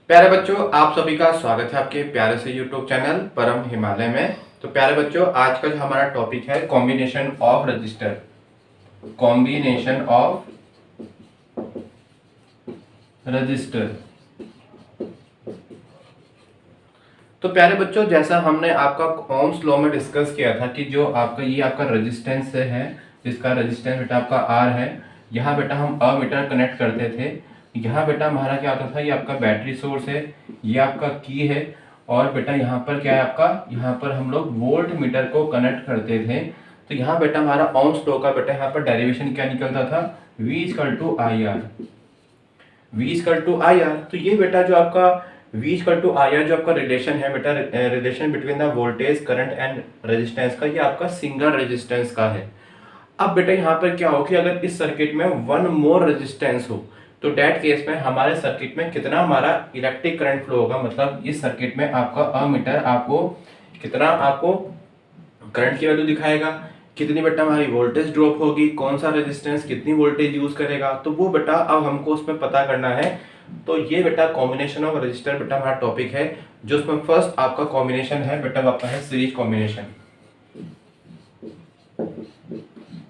प्यारे बच्चों, आप सभी का स्वागत है आपके प्यारे से यूट्यूब चैनल परम हिमालय में। तो प्यारे बच्चों, आज का जो हमारा टॉपिक है combination of register. Combination of register. तो प्यारे बच्चों, जैसा हमने आपका ओम्स लॉ में डिस्कस किया था कि जो आपका ये आपका रेजिस्टेंस है, जिसका रेजिस्टेंस बेटा आपका आर है, यहाँ बेटा हम अमीटर कनेक्ट करते थे। यहाँ बेटा हमारा क्या होता था, ये आपका बैटरी सोर्स है, ये आपका की है, और बेटा यहाँ पर क्या है आपका, यहाँ पर हम लोग वोल्ट मीटर को कनेक्ट करते थे। तो यहाँ बेटा हमारा ओम्स लॉ का बेटा यहाँ पर डेरिवेशन क्या निकलता था, V equal to I R. V equal to I R. तो ये बेटा जो आपका V equal to I R जो आपका रिलेशन है बेटा, relation between the voltage current and resistance का, ये आपका सिंगल रेजिस्टेंस का है। अब बेटा यहाँ पर क्या हो कि अगर इस सर्किट में वन मोर रेजिस्टेंस हो तो डेट केस में हमारे सर्किट में कितना हमारा इलेक्ट्रिक करंट फ्लो होगा, मतलब इस सर्किट में आपका अमीटर आपको कितना आपको करंट की वैल्यू दिखाएगा, कितनी बेटा हमारी वोल्टेज ड्रॉप होगी, कौन सा रेजिस्टेंस कितनी वोल्टेज यूज करेगा, तो वो बेटा अब हमको उसमें पता करना है। तो ये बेटा कॉम्बिनेशन ऑफ रजिस्टर बेटा हमारा टॉपिक है, जो उसमें फर्स्ट आपका कॉम्बिनेशन है बेटा आपका है सीरीज कॉम्बिनेशन।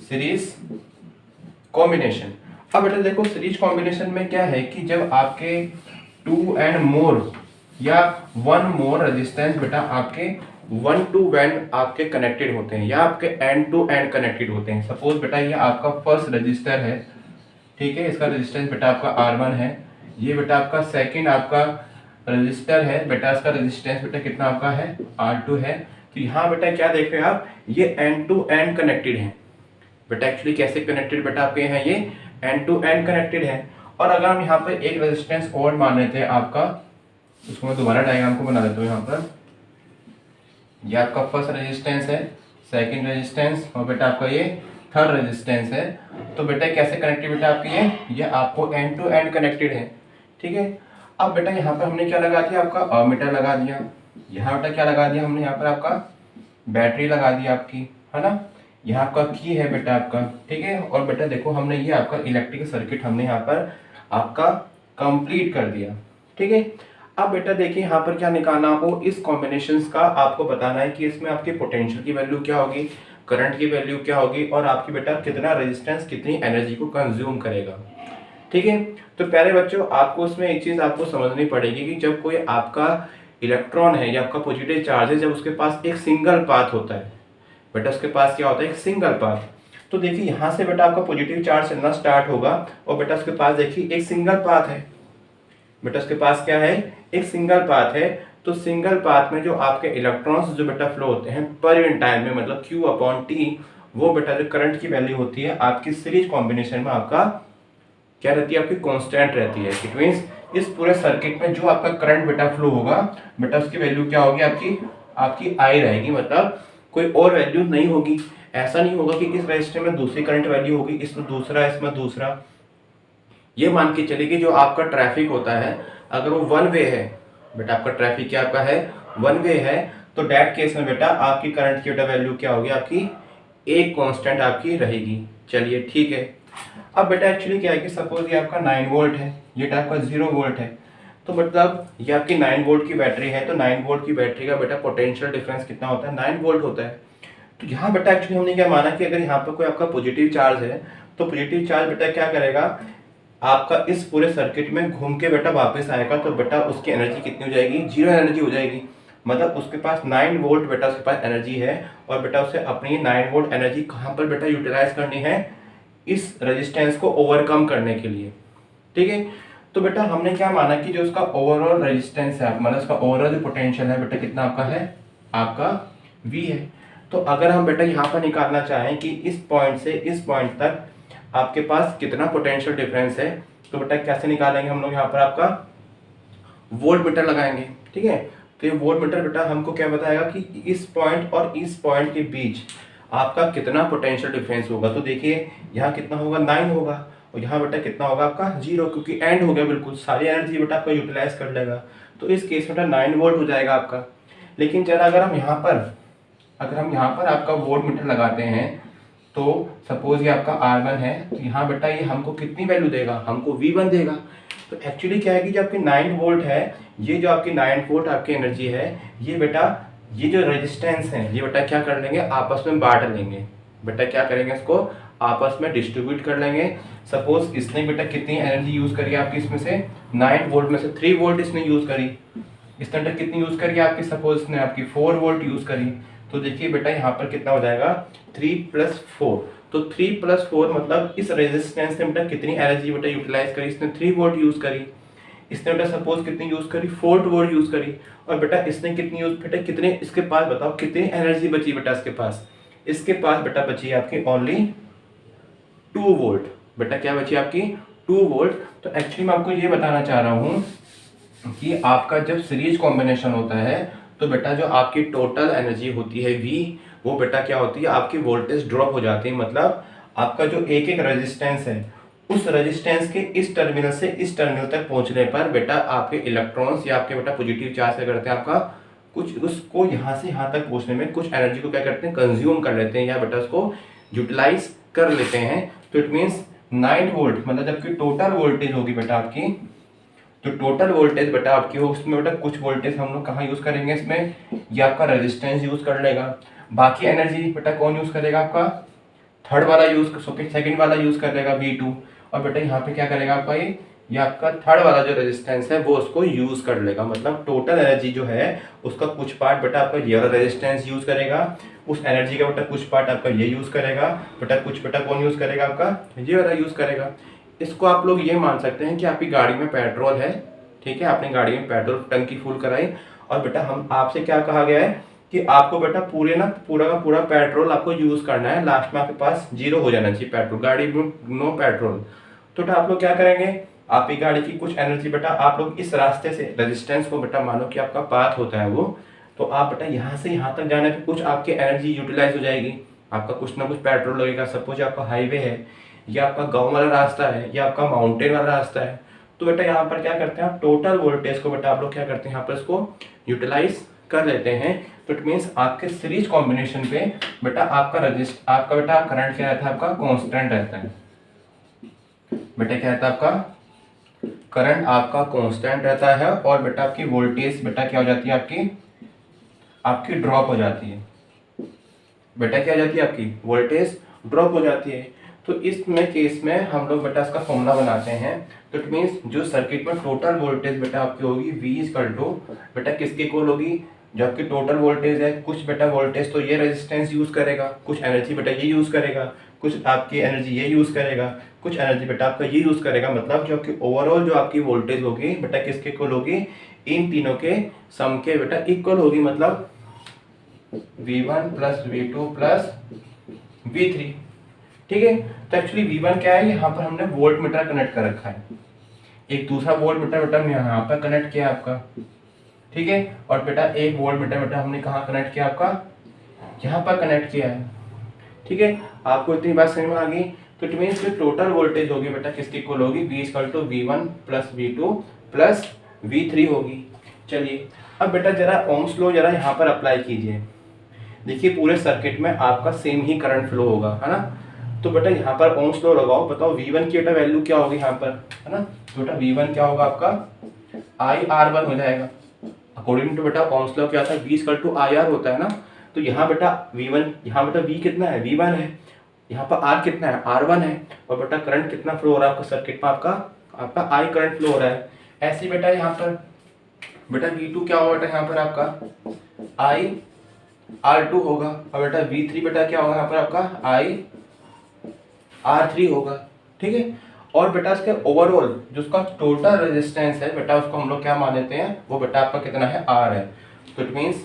Series combination. अब बेटा देखो, सीरीज कॉम्बिनेशन में क्या है कि जब आपके टू एंड मोर या वन मोर रेजिस्टेंस बेटा आपके वन टू वन आपके कनेक्टेड होते हैं या आपके एंड टू एंड कनेक्टेड होते हैं। सपोज बेटा ये आपका फर्स्ट रजिस्टर है, ठीक है, इसका रेजिस्टेंस बेटा आपका R1 है। ये बेटा आपका सेकंड आपका रजिस्टर है बेटा, इसका रेजिस्टेंस बेटा कितना आपका है, R2 है। तो यहाँ बेटा क्या देख रहे हैं आप, ये एंड टू एंड कनेक्टेड है बेटा। एक्चुअली कैसे कनेक्टेड बेटा आपके हैं, ये एंड टू एंड कनेक्टेड है। और अगर हम यहाँ पर एक रेजिस्टेंस और मान लेते हैं आपका, उसको मैं दोबारा डायग्राम को बना देता हूँ। यहाँ पर ये आपका फर्स्ट रेजिस्टेंस है, सेकंड रेजिस्टेंस, और बेटा आपका ये थर्ड रेजिस्टेंस है। तो बेटा कैसे कनेक्टेड बेटा आपकी ये आपको एंड टू एंड कनेक्टेड है, ठीक है। अब बेटा यहाँ पर हमने क्या लगा दिया, आपका अमीटर लगा दिया। यहाँ बेटा क्या लगा दिया हमने, यहाँ पर आपका बैटरी लगा दी आपकी, है ना। यहाँ आपका की है बेटा आपका, ठीक है। और बेटा देखो हमने ये आपका इलेक्ट्रिकल सर्किट हमने यहाँ पर आपका कंप्लीट कर दिया, ठीक है। अब बेटा देखिए यहाँ पर क्या निकालना आपको, इस कॉम्बिनेशंस का आपको बताना है कि इसमें आपकी पोटेंशियल की वैल्यू क्या होगी, करंट की वैल्यू क्या होगी, और आपकी बेटा कितना रेजिस्टेंस कितनी एनर्जी को कंज्यूम करेगा, ठीक है। तो प्यारे बच्चों, आपको उसमें एक चीज आपको समझनी पड़ेगी कि जब कोई आपका इलेक्ट्रॉन है या आपका पॉजिटिव चार्ज है, जब उसके पास एक सिंगल पाथ होता है बेटा, उसके पास क्या होता है, एक सिंगल पाथ। तो देखिए यहाँ से बेटा आपका पॉजिटिव चार्ज चलना स्टार्ट होगा, और बेटा उसके पास देखिए एक सिंगल पाथ है बेटा, उसके पास क्या है, एक सिंगल पाथ है। तो सिंगल पाथ में जो आपके इलेक्ट्रॉन्स जो बेटा फ्लो होते हैं पर यूनिट टाइम में, मतलब Q/T, वो बेटा जो करंट की वैल्यू होती है आपकी सीरीज कॉम्बिनेशन में आपका क्या रहती है, आपकी कांस्टेंट रहती है। इट मींस इस पूरे सर्किट में जो आपका करंट बेटा फ्लो होगा बेटा, उसकी वैल्यू क्या होगी, आपकी आई रहेगी, मतलब कोई और वैल्यू नहीं होगी। ऐसा नहीं होगा कि इस रजिस्टर में दूसरी करंट वैल्यू होगी, इसमें दूसरा, इसमें दूसरा। ये मान के चलिए कि जो आपका ट्रैफिक होता है, अगर वो वन वे है बेटा, आपका ट्रैफिक क्या आपका है, वन वे है, तो डेट केस में बेटा आपकी करंट की बेटा वैल्यू क्या होगी, आपकी एक कांस्टेंट आपकी रहेगी। चलिए ठीक है। अब बेटा एक्चुअली क्या है कि सपोज ये आपका 9 वोल्ट है, ये आपका 0 वोल्ट है, तो मतलब ये आपकी 9 वोल्ट की बैटरी है। तो 9 वोल्ट की बैटरी का बेटा पोटेंशियल डिफरेंस कितना होता है, 9 वोल्ट होता है। तो यहाँ बेटा एक्चुअली हमने क्या माना कि अगर यहाँ पर कोई आपका पॉजिटिव चार्ज है, तो पॉजिटिव चार्ज बेटा क्या करेगा, आपका इस पूरे सर्किट में घूम के बेटा वापस आएगा। तो बेटा उसकी एनर्जी कितनी हो जाएगी, जीरो एनर्जी हो जाएगी। मतलब उसके पास 9 वोल्ट बेटा उसके पास एनर्जी है, और बेटा उसे अपनी 9 वोल्ट एनर्जी कहाँ पर बेटा यूटिलाइज करनी है, इस रेजिस्टेंस को ओवरकम करने के लिए, ठीक है। तो बेटा हमने क्या माना कि जो उसका ओवरऑल रेजिस्टेंस है, मतलब उसका ओवरऑल जो पोटेंशियल है बेटा कितना आपका है, आपका V है। तो अगर हम बेटा यहाँ पर निकालना चाहें कि इस पॉइंट से इस पॉइंट तक आपके पास कितना पोटेंशियल डिफरेंस है, तो बेटा कैसे निकालेंगे हम लोग, यहाँ पर आपका वोल्ट मीटर लगाएंगे, ठीक है। तो ये वोल्ट मीटर बेटा हमको क्या बताएगा कि इस पॉइंट और इस पॉइंट के बीच आपका कितना पोटेंशियल डिफरेंस होगा। तो देखिए यहाँ कितना होगा, 9 होगा, और यहाँ बेटा कितना होगा आपका 0, क्योंकि एंड हो गया, बिल्कुल सारी एनर्जी बेटा आपका यूटिलाइज कर लेगा। तो इस केस में बेटा 9 वोल्ट हो जाएगा आपका। लेकिन चला अगर हम यहाँ पर आपका वोल्ट मीटर लगाते हैं, तो सपोज ये आपका R1 है, तो यहाँ बेटा ये हमको कितनी वैल्यू देगा, हमको V1 देगा। तो एक्चुअली क्या है कि जो आपकी 9 वोल्ट है, ये जो आपकी 9 वोल्ट आपकी एनर्जी है, ये बेटा ये जो रेजिस्टेंस है ये बेटा क्या कर लेंगे, आपस में बांट लेंगे। बेटा क्या करेंगे, इसको आपस में डिस्ट्रीब्यूट कर लेंगे। सपोज इसने बेटा कितनी एनर्जी यूज करी आपकी, इसमें से 9 वोल्ट में से 3 वोल्ट इसने यूज करी। इसने बेटा कितनी यूज करी आपकी, सपोज इसने आपकी 4 वोल्ट यूज करी। तो देखिए बेटा यहाँ पर कितना हो जाएगा, 3 + 4। तो 3 + 4 मतलब इस रेजिस्टेंस ने बेटा कितनी एनर्जी बेटा यूटिलाइज करी, इसने 3 वोल्ट यूज करी। इसने बेटा सपोज कितनी यूज करी, 4 वोल्ट यूज करी। और बेटा इसने कितनी यूज, बेटा कितने इसके पास बताओ कितनी एनर्जी बची बेटा इसके पास, इसके पास बेटा बची आपकी ओनली 2 वोल्ट। बेटा क्या बची आपकी, 2 वोल्ट। तो एक्चुअली मैं आपको ये बताना चाह रहा हूँ कि आपका जब सीरीज कॉम्बिनेशन होता है तो बेटा जो आपकी टोटल एनर्जी होती है V, वो बेटा क्या होती है, आपकी वोल्टेज ड्रॉप हो जाती है। मतलब आपका जो एक एक रेजिस्टेंस है, उस रेजिस्टेंस के इस टर्मिनल से इस टर्मिनल तक पहुंचने पर बेटा आपके इलेक्ट्रॉन्स या आपके बेटा पॉजिटिव चार्ज क्या करते हैं, आपका कुछ उसको यहाँ से यहाँ तक पहुंचने में कुछ एनर्जी को क्या करते हैं, कंज्यूम कर लेते हैं या बेटा उसको यूटिलाइज कर लेते हैं। तो इट मीन्स 9 वोल्ट मतलब जबकि टोटल वोल्टेज होगी बेटा आपकी, तो टोटल वोल्टेज बेटा आपकी हो, उसमें बेटा कुछ वोल्टेज हम लोग कहाँ यूज करेंगे, इसमें ये आपका रेजिस्टेंस यूज कर लेगा। बाकी एनर्जी बेटा कौन यूज करेगा, आपका थर्ड वाला यूज, सेकंड वाला यूज कर लेगा V2। और बेटा यहाँ पे क्या करेगा आपका ये आपका थर्ड वाला जो रेजिस्टेंस है वो उसको यूज कर लेगा। मतलब टोटल एनर्जी जो है उसका कुछ पार्ट बेटा आपका ये वाला रेजिस्टेंस यूज करेगा, उस एनर्जी का बेटा कुछ पार्ट आपका ये यूज करेगा, बेटा कुछ बेटा कौन यूज करेगा, आपका ये वाला यूज करेगा। इसको आप लोग ये मान सकते हैं कि आपकी गाड़ी में पेट्रोल है, ठीक है, आपने गाड़ी में पेट्रोल टंकी फुल कराई और बेटा हम आपसे क्या कहा गया है कि आपको बेटा पूरा का पूरा पेट्रोल आपको यूज करना है, लास्ट में आपके पास 0 हो जाना चाहिए पेट्रोल, गाड़ी में नो पेट्रोल। तो बेटा आप लोग क्या करेंगे, आपकी गाड़ी की कुछ एनर्जी बेटा आप लोग इस रास्ते से रेजिस्टेंस को बेटा मानो कि आपका पाथ होता है वो, तो आप बेटा यहाँ से यहाँ तक जाने पे कुछ आपकी एनर्जी यूटिलाइज हो जाएगी, आपका कुछ ना कुछ पेट्रोल लगेगा। सपोज आपका हाईवे है या आपका गांव वाला रास्ता है या आपका माउंटेन वाला रास्ता है, तो बेटा यहाँ पर क्या करते हैं आप टोटल वोल्टेज को बेटा आप लोग क्या करते हैं यहाँ पर इसको यूटिलाइज कर लेते हैं। तो इट मीन्स आपके सीरीज कॉम्बिनेशन पे बेटा आपका बेटा करंट क्या रहता है, आपका कांस्टेंट रहता है। बेटा क्या रहता है, आपका करंट आपका कांस्टेंट रहता है और बेटा आपकी वोल्टेज बेटा क्या हो जाती है, आपकी ड्रॉप हो जाती है। बेटा क्या हो जाती है, आपकी वोल्टेज ड्रॉप हो जाती है। तो इसमें केस में हम लोग बेटा इसका फॉर्मूला बनाते हैं। तो इट मीन्स जो सर्किट में टोटल वोल्टेज बेटा आपकी होगी V बेटा किसके इक्वल होगी, जो आपकी टोटल वोल्टेज है, कुछ बेटा वोल्टेज तो ये रेजिस्टेंस यूज करेगा, कुछ एनर्जी बेटा ये यूज करेगा, कुछ आपकी एनर्जी ये यूज करेगा, कुछ एनर्जी बेटा आपका ये यूज करेगा। मतलब जो आपकी ओवरऑल जो आपकी वोल्टेज होगी बेटा किसके इक्वल होगी, इन तीनों के सम के बेटा इक्वल होगी। मतलब V1 + V2 + V3, ठीक है। तो एक्चुअली V1 क्या है, यहाँ पर हमने वोल्ट मीटर कनेक्ट कर रखा है, एक दूसरा वोल्ट मीटर बेटा हमने यहाँ पर कनेक्ट किया आपका, ठीक है। और बेटा एक वोल्ट मीटर बेटा हमने कहाँ कनेक्ट किया, आपका यहाँ पर कनेक्ट किया है, ठीक है। आपको इतनी बात समझ में आ गई। तो इट मीन्स जो टोटल वोल्टेज होगी बेटा किसकी इक्वल होगी, V = V1 + V2 + V3 होगी। चलिए अब बेटा जरा ओम्स लॉ जरा यहाँ पर अप्लाई कीजिए। देखिए पूरे सर्किट में आपका सेम ही करंट फ्लो होगा, है ना। तो बेटा यहाँ पर ओम्स लॉ लगाओ, बताओ V1 की बेटा वैल्यू क्या होगी यहाँ पर, है ना। तो बेटा V1 क्या होगा, आपका IR1 हो जाएगा। अकॉर्डिंग टू बेटा ओम्स लॉ क्या था, V = IR होता है ना। तो यहाँ बेटा V1, यहाँ बेटा V कितना है, V1 है, यहाँ पर R कितना है, R1 है। और बेटा करंट कितना फ्लो हो रहा है आपका सर्किट में, आपका I करंट फ्लो हो रहा है। ऐसे बेटा यहाँ पर बेटा V2 क्या होगा बेटा यहाँ पर आपका IR2 होगा। और बेटा V3 बेटा क्या होगा यहाँ पर आपका IR3 होगा, ठीक है। और बेटा इसके ओवरऑल जो उसका टोटल रेजिस्टेंस है बेटा उसको हम लोग क्या मान लेते हैं, वो बेटा आपका कितना है, R है। तो इट मीन्स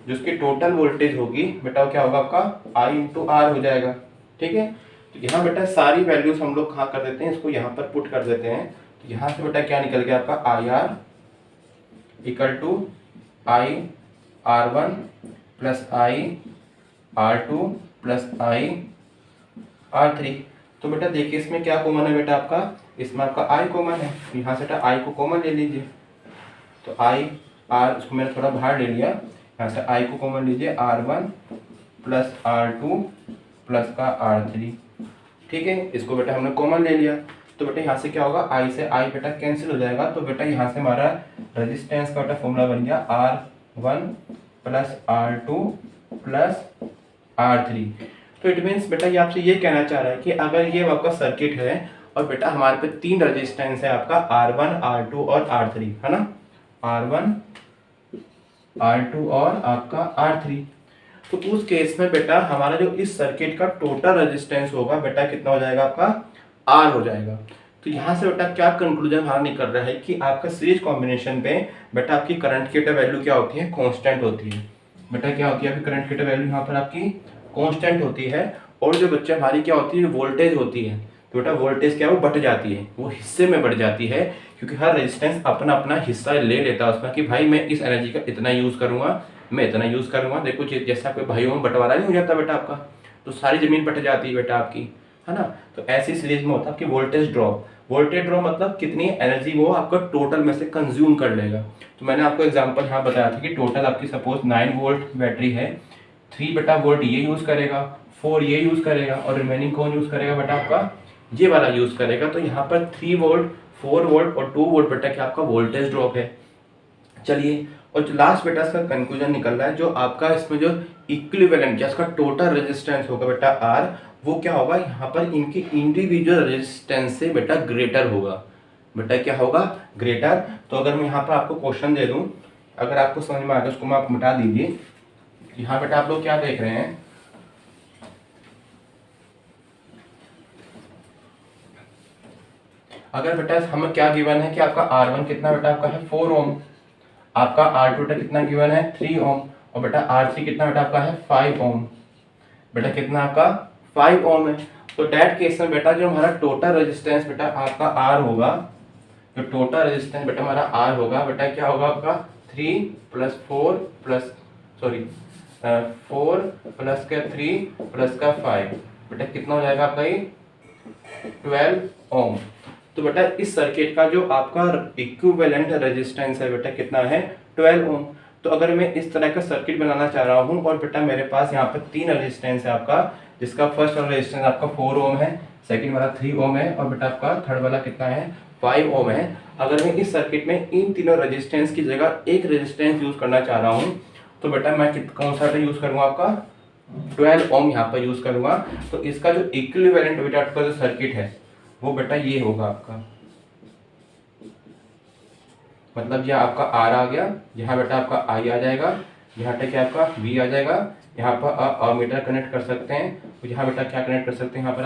जो उसकी टोटल वोल्टेज होगी बेटा वो क्या होगा, आपका I × R हो जाएगा, ठीक है। तो यहाँ बेटा सारी वैल्यूज हम लोग कहाँ कर देते हैं, इसको यहाँ पर पुट कर देते हैं। तो यहाँ से बेटा क्या निकल गया आपका IR = IR1 + IR2 + IR3। तो बेटा देखिए इसमें क्या कॉमन है बेटा आपका, इसमें आपका I कॉमन है। तो यहाँ से बेटा I को कॉमन ले लीजिए। तो IR इसको मैंने थोड़ा बाहर ले लिया, यहाँ से I को कॉमन लीजिए, R1 + R2 + का R3, ठीक है। इसको बेटा हमने कॉमन ले लिया। तो बेटा यहाँ से क्या होगा, I से I बेटा कैंसिल हो जाएगा, तो बेटा यहाँ से हमारा रेजिस्टेंस का बेटा फॉर्मूला बन गया R1 plus R2 plus R3। तो इट मीन्स बेटा ये आपसे ये कहना चाह रहा है कि अगर ये आपका सर्किट है और बेटा हमारे पे 3 रेजिस्टेंस है आपका R1 R2 और R3, है ना, R1 R2 और आपका R3, तो उस केस में बेटा हमारा जो इस सर्किट का टोटल रेजिस्टेंस होगा बेटा कितना हो जाएगा, आपका R हो जाएगा। तो यहाँ से बेटा क्या कंक्लूजन हमारा निकल रहा है कि आपका सीरीज कॉम्बिनेशन पे बेटा आपकी करंट की वैल्यू क्या होती है, कांस्टेंट होती है। बेटा क्या होती है आपकी करंट की वैल्यू यहाँ पर आपकी कांस्टेंट होती है, और जो बच्चे हमारी क्या होती है, वोल्टेज होती है, तो बेटा वोल्टेज क्या है, वो बढ़ जाती है, वो हिस्से में बढ़ जाती है, क्योंकि हर रेजिस्टेंस अपना अपना हिस्सा ले लेता है उसमें कि भाई मैं इस एनर्जी का इतना यूज़ करूँगा, मैं इतना यूज़ करूँगा। देखो जैसे आपके भाइयों में बंटवारा नहीं हो जाता बेटा आपका, तो सारी ज़मीन बट जाती है बेटा आपकी, है ना। तो ऐसी सीरीज में होता है आपकी वोल्टेज ड्रॉप। वोल्टेज ड्रॉप मतलब कितनी एनर्जी वो आपका टोटल में से कंज्यूम कर लेगा। तो मैंने आपको एग्जांपल यहाँ बताया था कि टोटल आपकी सपोज 9 वोल्ट बैटरी है, 3 बेटा वोल्ट ये यूज़ करेगा, 4 ये यूज़ करेगा, और रिमेनिंग कौन यूज़ करेगा बेटा, आपका ये वाला यूज़ करेगा। तो यहाँ पर 3 वोल्ट, 4 वोल्ट और 2 वोल्ट बेटा क्या आपका वोल्टेज ड्रॉप है। चलिए, और जो लास्ट बेटा इसका कंक्लूजन निकल रहा है, जो आपका इसमें जो इक्विवेलेंट या इसका टोटल रेजिस्टेंस होगा बेटा आर, वो क्या होगा, यहाँ पर इनकी इंडिविजुअल रेजिस्टेंस से बेटा ग्रेटर होगा। बेटा क्या होगा, ग्रेटर। तो अगर मैं यहाँ पर आपको क्वेश्चन दे दूँ, अगर आपको समझ में आ गया उसको मैं आप मिटा दीजिए। यहाँ बेटा आप लोग क्या देख रहे हैं, अगर बेटा हमें क्या गिवन है कि आपका R1 कितना बेटा आपका है 4 ओम, आपका R2 बेटा कितना गिवन है 3 ओम, और बेटा R3 कितना बेटा आपका है 5 ओम। बेटा कितना आपका 5 ओम है। तो डेट केस में बेटा जो हमारा टोटल रेजिस्टेंस बेटा आपका R होगा, जो टोटल रेजिस्टेंस बेटा हमारा R होगा बेटा क्या होगा आपका 3 प्लस 4 प्लस 4 प्लस का 3 प्लस का 5, बेटा कितना हो जाएगा आपका ये 12 ओम। तो बेटा इस सर्किट का जो आपका इक्विवेलेंट रेजिस्टेंस है बेटा कितना है 12 ओम। तो अगर मैं इस तरह का सर्किट बनाना चाह रहा हूँ और बेटा मेरे पास यहाँ पर 3 रेजिस्टेंस है आपका, जिसका फर्स्ट वाला रेजिस्टेंस आपका 4 ओम है, सेकंड वाला 3 ओम है, और बेटा आपका थर्ड वाला कितना है 5 ओम है। अगर मैं इस सर्किट में इन तीनों रेजिस्टेंस की जगह एक रेजिस्टेंस यूज करना चाह रहा हूँ, तो बेटा मैं कौन सा यूज करूँगा, आपका 12 ओम यहाँ पर यूज करूँगा। तो इसका जो इक्विवेलेंट बेटा आपका जो सर्किट है वो बेटा ये होगा आपका, मतलब ये आपका R आ गया, यहाँ बेटा आपका I आ जाएगा, यहाँ तक आपका V आ जाएगा, यहाँ पर अमीटर कनेक्ट कर सकते हैं, तो यहाँ बेटा क्या कनेक्ट कर सकते हैं, यहाँ पर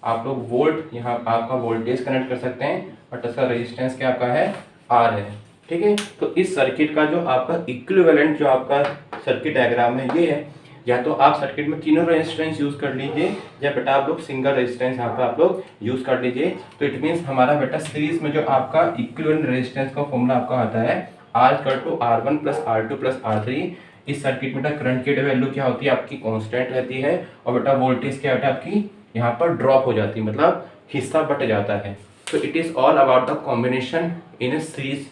आप लोग वोल्ट, यहाँ आपका वोल्टेज कनेक्ट कर सकते हैं, और इसका रेजिस्टेंस क्या आपका है R है। ठीक है, तो इस सर्किट का जो आपका इक्विवेलेंट जो आपका सर्किट डायग्राम है ये है। या तो आप सर्किट में तीनों रेजिस्टेंस यूज कर लीजिए, या बेटा आप लोग सिंगल रेजिस्टेंस यहाँ पे आप लोग यूज कर लीजिए। तो इट मीन्स हमारा बेटा सीरीज में जो आपका इक्विवेलेंट रेजिस्टेंस का फॉर्मूला आपका आता है R=R1 plus R2 plus R3। इस सर्किट में बेटा करंट की वैल्यू क्या होती है आपकी कांस्टेंट रहती है, और बेटा वोल्टेज क्या बेटा आपकी यहाँ पर ड्रॉप हो जाती है, मतलब हिस्सा बट जाता है। तो it is all about the combination in A series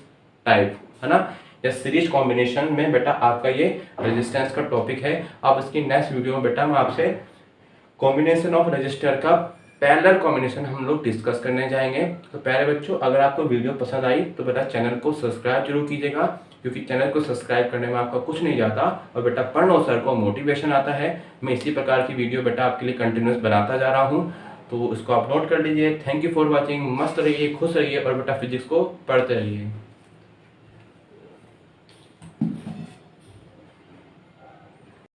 type, है ना। या सीरीज कॉम्बिनेशन में बेटा आपका ये रेजिस्टेंस का टॉपिक है। अब इसकी नेक्स्ट वीडियो में बेटा मैं आपसे कॉम्बिनेशन ऑफ रजिस्टर का पैरेलल कॉम्बिनेशन हम लोग डिस्कस करने जाएंगे। तो प्यारे बच्चों, अगर आपको वीडियो पसंद आई तो बेटा चैनल को सब्सक्राइब जरूर कीजिएगा, क्योंकि चैनल को सब्सक्राइब करने में आपका कुछ नहीं जाता, और बेटा पढ़ो सर को मोटिवेशन आता है। मैं इसी प्रकार की वीडियो बेटा आपके लिए कंटिन्यूस बनाता जा रहा हूँ, तो उसको आप नोट कर लीजिए। Thank you for watching. मस्त रहिए, खुश रहिए, और बेटा फिजिक्स को पढ़ते रहिए।